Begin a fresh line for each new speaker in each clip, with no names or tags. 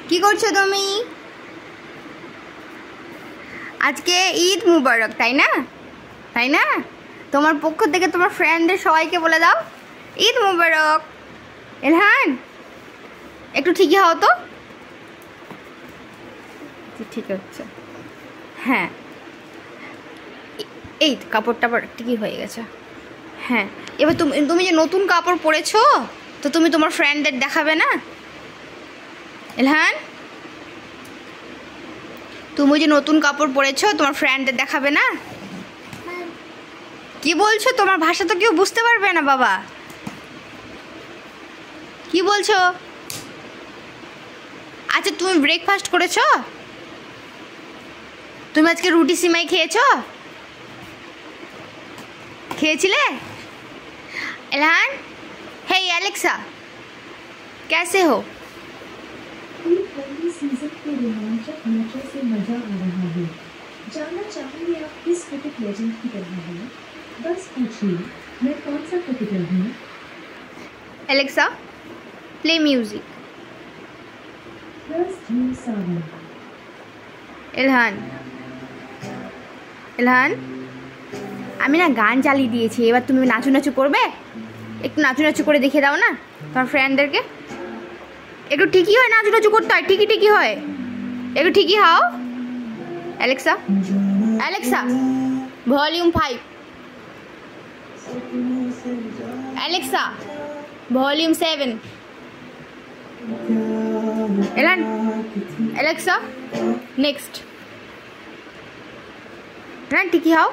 কি করছো তুমি? আজকে ঈদ মুবারক, তাই না? তাই না? তোমার পক্ষ থেকে তোমার ফ্রেন্ডদের সবাইকে বলে দাও ঈদ মুবারক। এলহান, একটু ঠিকই হও তো। ঠিক হচ্ছে। হ্যাঁ, এই কাপড় টাপড় ঠিকই হয়ে গেছে। হ্যাঁ, এবার তুমি যে নতুন কাপড় পরেছো, তো তুমি তোমার ফ্রেন্ডদের দেখাবে না? এলহান, তুমি যে নতুন কাপড় পরেছো তোমার ফ্রেন্ডদের দেখাবে না? কি বলছো? তোমার ভাষা তো কেউ বুঝতে পারবে না বাবা। কি বলছো? আচ্ছা, তুমি ব্রেকফাস্ট করেছো? তুমি আজকে রুটি সিমাই খেয়েছো? খেয়েছিলে? এলহান, हे एलेक्सा, कैसे हो?
सीजन के रोमांचक मैचों से मजा आ रहा है। जानना चाहूंगी आप किस क्रिकेट लेजेंड की तरह हैं? बस पूछिए, मैं कौन सा क्रिकेटर हूँ?
Alexa, play music. Elhan, Elhan, আমি না গান চালিয়ে দিয়েছি, এবার তুমি নাচু নাচু করবে? একটু নাচু নাচু করে দেখিয়ে দাও না তোমার ফ্রেন্ডদেরকে। একটু ঠিকই হয়, নাচু নাচু করতে হয়, ঠিকই ঠিকই হয়। একটু ঠিকই হও। Alexa, Alexa, volume 5। Alexa, volume 7। Alan, Alexa, next. Alan, ठीक है?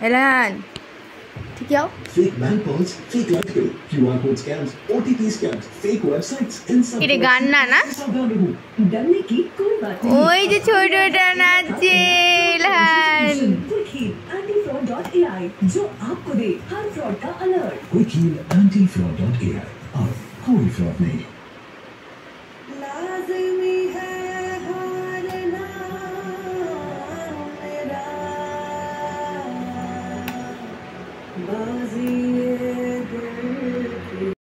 एलन, ठीक है?
Fake bank calls, fake article, QR code scams, OTP scams, fake websites, insult।
ये गाना ना?
डरने की कोई बात नहीं।
ओए जो छोटा नाचे एलन।
QuickHeal जो आपको दे हर फ्रॉड का अलर्ट।
QuickHeal Anti-Fraud.ai और कोई फ्रॉड नहीं।